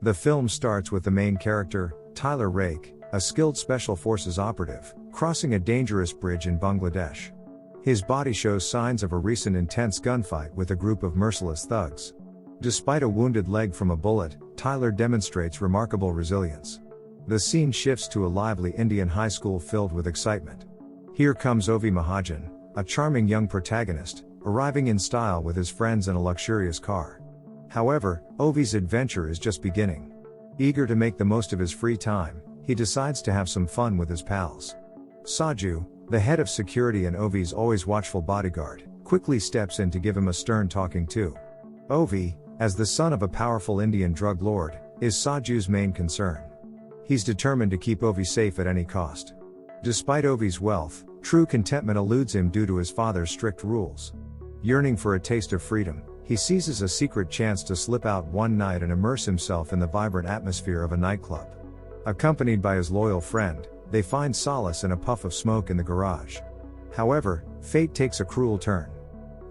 The film starts with the main character, Tyler Rake, a skilled special forces operative, crossing a dangerous bridge in Bangladesh. His body shows signs of a recent intense gunfight with a group of merciless thugs. Despite a wounded leg from a bullet, Tyler demonstrates remarkable resilience. The scene shifts to a lively Indian high school filled with excitement. Here comes Ovi Mahajan, a charming young protagonist, arriving in style with his friends in a luxurious car. However, Ovi's adventure is just beginning. Eager to make the most of his free time, he decides to have some fun with his pals. Saju, the head of security and Ovi's always watchful bodyguard, quickly steps in to give him a stern talking to. Ovi, as the son of a powerful Indian drug lord, is Saju's main concern. He's determined to keep Ovi safe at any cost. Despite Ovi's wealth, true contentment eludes him due to his father's strict rules. Yearning for a taste of freedom, he seizes a secret chance to slip out one night and immerse himself in the vibrant atmosphere of a nightclub. Accompanied by his loyal friend, they find solace in a puff of smoke in the garage. However, fate takes a cruel turn.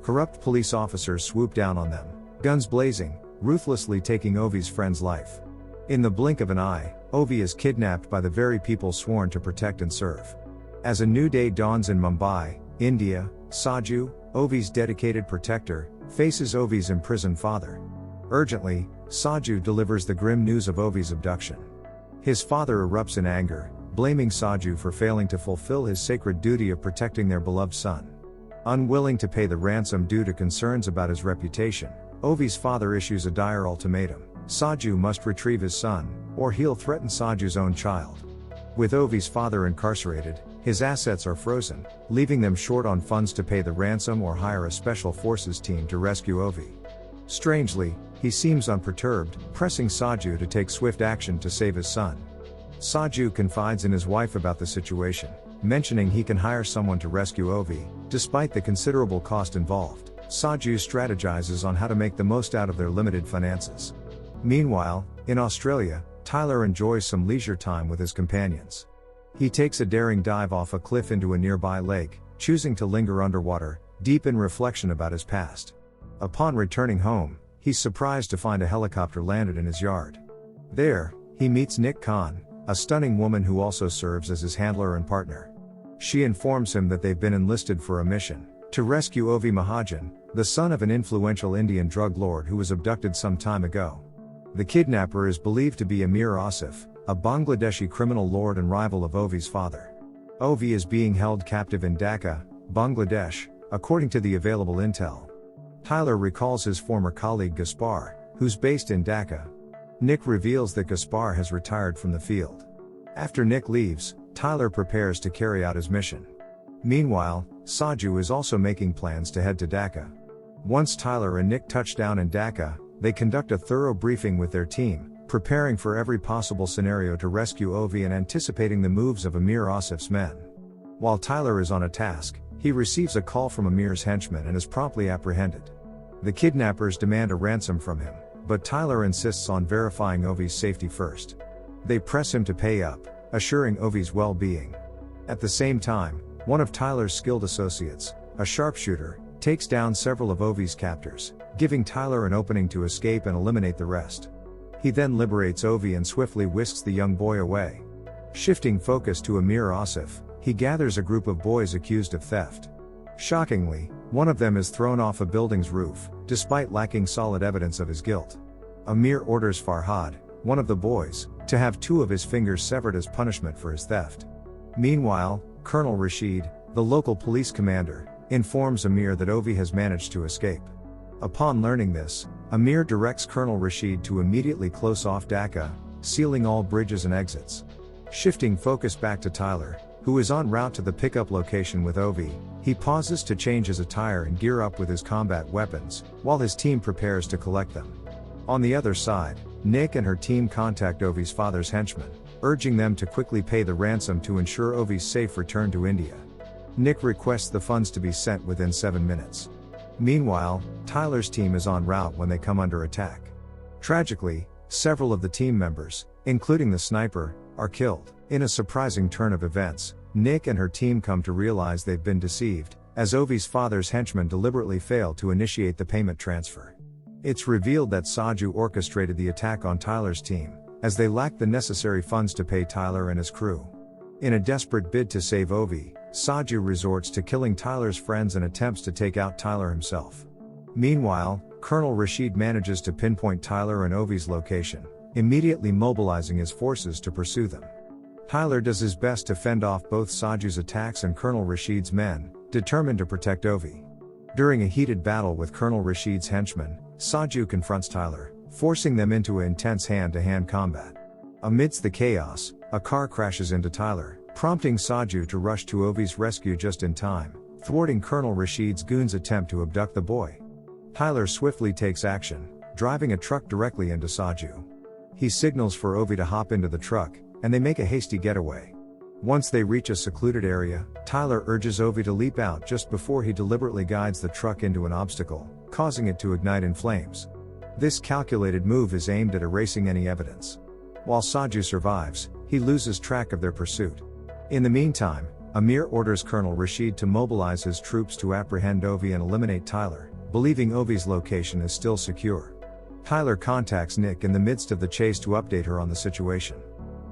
Corrupt police officers swoop down on them, guns blazing, ruthlessly taking Ovi's friend's life. In the blink of an eye, Ovi is kidnapped by the very people sworn to protect and serve. As a new day dawns in Mumbai, India, Saju, Ovi's dedicated protector, faces Ovi's imprisoned father. Urgently, Saju delivers the grim news of Ovi's abduction. His father erupts in anger, blaming Saju for failing to fulfill his sacred duty of protecting their beloved son. Unwilling to pay the ransom due to concerns about his reputation, Ovi's father issues a dire ultimatum: Saju must retrieve his son, or he'll threaten Saju's own child. With Ovi's father incarcerated, his assets are frozen, leaving them short on funds to pay the ransom or hire a special forces team to rescue Ovi. Strangely, he seems unperturbed, pressing Saju to take swift action to save his son. Saju confides in his wife about the situation, mentioning he can hire someone to rescue Ovi. Despite the considerable cost involved, Saju strategizes on how to make the most out of their limited finances. Meanwhile, in Australia, Tyler enjoys some leisure time with his companions. He takes a daring dive off a cliff into a nearby lake, choosing to linger underwater, deep in reflection about his past. Upon returning home, he's surprised to find a helicopter landed in his yard. There, he meets Nick Khan, a stunning woman who also serves as his handler and partner. She informs him that they've been enlisted for a mission to rescue Ovi Mahajan, the son of an influential Indian drug lord who was abducted some time ago. The kidnapper is believed to be Amir Asif, a Bangladeshi criminal lord and rival of Ovi's father. Ovi is being held captive in Dhaka, Bangladesh, according to the available intel. Tyler recalls his former colleague Gaspar, who's based in Dhaka. Nick reveals that Gaspar has retired from the field. After Nick leaves, Tyler prepares to carry out his mission. Meanwhile, Saju is also making plans to head to Dhaka. Once Tyler and Nick touch down in Dhaka, they conduct a thorough briefing with their team, preparing for every possible scenario to rescue Ovi and anticipating the moves of Amir Asif's men. While Tyler is on a task, he receives a call from Amir's henchmen and is promptly apprehended. The kidnappers demand a ransom from him, but Tyler insists on verifying Ovi's safety first. They press him to pay up, assuring Ovi's well-being. At the same time, one of Tyler's skilled associates, a sharpshooter, takes down several of Ovi's captors, giving Tyler an opening to escape and eliminate the rest. He then liberates Ovi and swiftly whisks the young boy away. Shifting focus to Amir Asif, he gathers a group of boys accused of theft. Shockingly, one of them is thrown off a building's roof, despite lacking solid evidence of his guilt. Amir orders Farhad, one of the boys, to have 2 of his fingers severed as punishment for his theft. Meanwhile, Colonel Rashid, the local police commander, informs Amir that Ovi has managed to escape. Upon learning this, Amir directs Colonel Rashid to immediately close off Dhaka, sealing all bridges and exits. Shifting focus back to Tyler, who is en route to the pickup location with Ovi, he pauses to change his attire and gear up with his combat weapons, while his team prepares to collect them. On the other side, Nick and her team contact Ovi's father's henchmen, urging them to quickly pay the ransom to ensure Ovi's safe return to India. Nick requests the funds to be sent within 7 minutes. Meanwhile, Tyler's team is en route when they come under attack. Tragically, several of the team members, including the sniper, are killed. In a surprising turn of events, Nick and her team come to realize they've been deceived, as Ovi's father's henchmen deliberately fail to initiate the payment transfer. It's revealed that Saju orchestrated the attack on Tyler's team, as they lacked the necessary funds to pay Tyler and his crew. In a desperate bid to save Ovi, Saju resorts to killing Tyler's friends and attempts to take out Tyler himself. Meanwhile, Colonel Rashid manages to pinpoint Tyler and Ovi's location, immediately mobilizing his forces to pursue them. Tyler does his best to fend off both Saju's attacks and Colonel Rashid's men, determined to protect Ovi. During a heated battle with Colonel Rashid's henchmen, Saju confronts Tyler, forcing them into an intense hand-to-hand combat. Amidst the chaos, a car crashes into Tyler, prompting Saju to rush to Ovi's rescue just in time, thwarting Colonel Rashid's goons' attempt to abduct the boy. Tyler swiftly takes action, driving a truck directly into Saju. He signals for Ovi to hop into the truck, and they make a hasty getaway. Once they reach a secluded area, Tyler urges Ovi to leap out just before he deliberately guides the truck into an obstacle, causing it to ignite in flames. This calculated move is aimed at erasing any evidence. While Saju survives, he loses track of their pursuit. In the meantime, Amir orders Colonel Rashid to mobilize his troops to apprehend Ovi and eliminate Tyler, believing Ovi's location is still secure. Tyler contacts Nick in the midst of the chase to update her on the situation.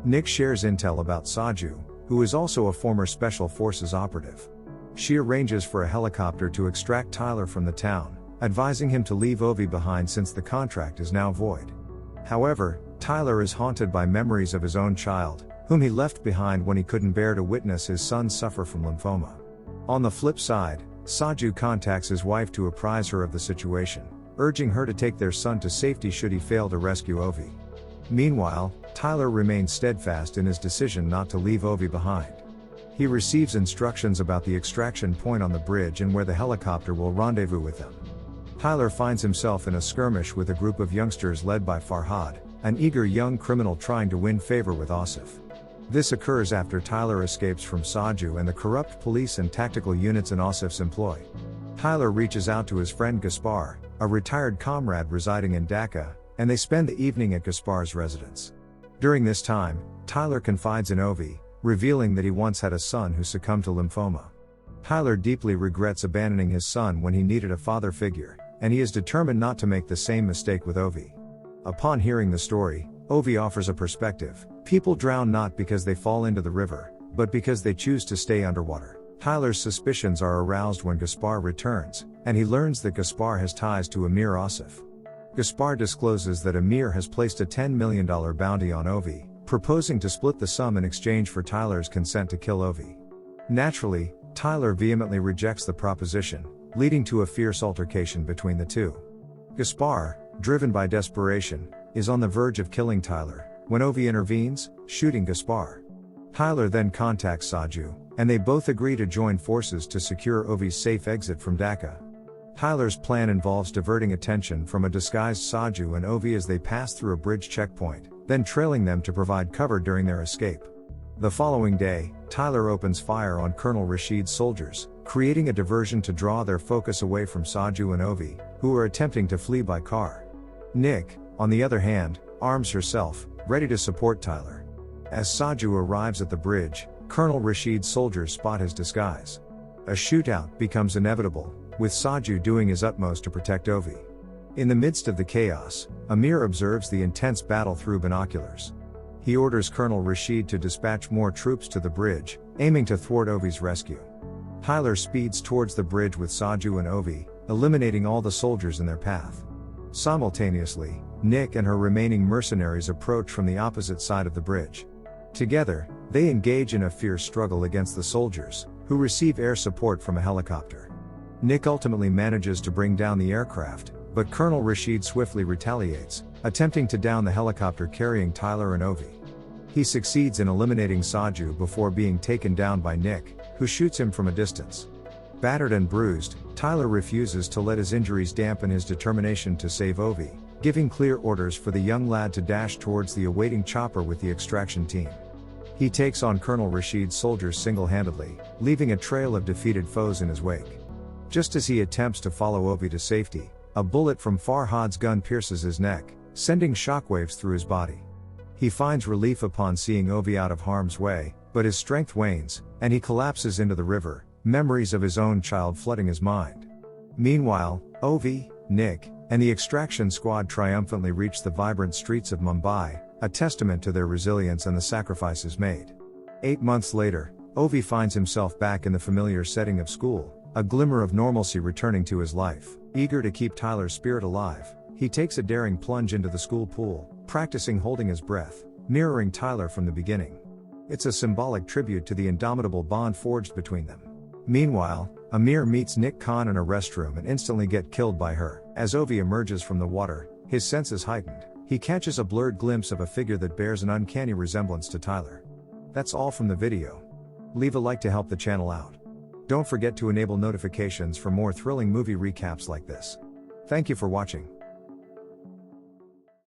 Nick shares intel about Saju, who is also a former Special Forces operative. She arranges for a helicopter to extract Tyler from the town, advising him to leave Ovi behind since the contract is now void. However, Tyler is haunted by memories of his own child, whom he left behind when he couldn't bear to witness his son suffer from lymphoma. On the flip side, Saju contacts his wife to apprise her of the situation, urging her to take their son to safety should he fail to rescue Ovi. Meanwhile, Tyler remains steadfast in his decision not to leave Ovi behind. He receives instructions about the extraction point on the bridge and where the helicopter will rendezvous with them. Tyler finds himself in a skirmish with a group of youngsters led by Farhad, an eager young criminal trying to win favor with Asif. This occurs after Tyler escapes from Saju and the corrupt police and tactical units in Asif's employ. Tyler reaches out to his friend Gaspar, a retired comrade residing in Dhaka, and they spend the evening at Gaspar's residence. During this time, Tyler confides in Ovi, revealing that he once had a son who succumbed to lymphoma. Tyler deeply regrets abandoning his son when he needed a father figure, and he is determined not to make the same mistake with Ovi. Upon hearing the story, Ovi offers a perspective: people drown not because they fall into the river, but because they choose to stay underwater. Tyler's suspicions are aroused when Gaspar returns, and he learns that Gaspar has ties to Amir Asif. Gaspar discloses that Amir has placed a $10 million bounty on Ovi, proposing to split the sum in exchange for Tyler's consent to kill Ovi. Naturally, Tyler vehemently rejects the proposition, leading to a fierce altercation between the two. Gaspar, driven by desperation, is on the verge of killing Tyler, when Ovi intervenes, shooting Gaspar. Tyler then contacts Saju, and they both agree to join forces to secure Ovi's safe exit from Dhaka. Tyler's plan involves diverting attention from a disguised Saju and Ovi as they pass through a bridge checkpoint, then trailing them to provide cover during their escape. The following day, Tyler opens fire on Colonel Rashid's soldiers, creating a diversion to draw their focus away from Saju and Ovi, who are attempting to flee by car. Nick, on the other hand, arms herself, ready to support Tyler. As Saju arrives at the bridge, Colonel Rashid's soldiers spot his disguise. A shootout becomes inevitable, with Saju doing his utmost to protect Ovi. In the midst of the chaos, Amir observes the intense battle through binoculars. He orders Colonel Rashid to dispatch more troops to the bridge, aiming to thwart Ovi's rescue. Tyler speeds towards the bridge with Saju and Ovi, eliminating all the soldiers in their path. Simultaneously, Nick and her remaining mercenaries approach from the opposite side of the bridge. Together, they engage in a fierce struggle against the soldiers, who receive air support from a helicopter. Nick ultimately manages to bring down the aircraft, but Colonel Rashid swiftly retaliates, attempting to down the helicopter carrying Tyler and Ovi. He succeeds in eliminating Saju before being taken down by Nick, who shoots him from a distance. Battered and bruised, Tyler refuses to let his injuries dampen his determination to save Ovi, giving clear orders for the young lad to dash towards the awaiting chopper with the extraction team. He takes on Colonel Rashid's soldiers single-handedly, leaving a trail of defeated foes in his wake. Just as he attempts to follow Ovi to safety, a bullet from Farhad's gun pierces his neck, sending shockwaves through his body. He finds relief upon seeing Ovi out of harm's way, but his strength wanes, and he collapses into the river, memories of his own child flooding his mind. Meanwhile, Ovi, Nick, and the extraction squad triumphantly reach the vibrant streets of Mumbai, a testament to their resilience and the sacrifices made. 8 months later, Ovi finds himself back in the familiar setting of school, a glimmer of normalcy returning to his life. Eager to keep Tyler's spirit alive, he takes a daring plunge into the school pool, practicing holding his breath, mirroring Tyler from the beginning. It's a symbolic tribute to the indomitable bond forged between them. Meanwhile, Amir meets Nick Khan in a restroom and instantly gets killed by her. As Ovi emerges from the water, his senses heightened. He catches a blurred glimpse of a figure that bears an uncanny resemblance to Tyler. That's all from the video. Leave a like to help the channel out. Don't forget to enable notifications for more thrilling movie recaps like this. Thank you for watching.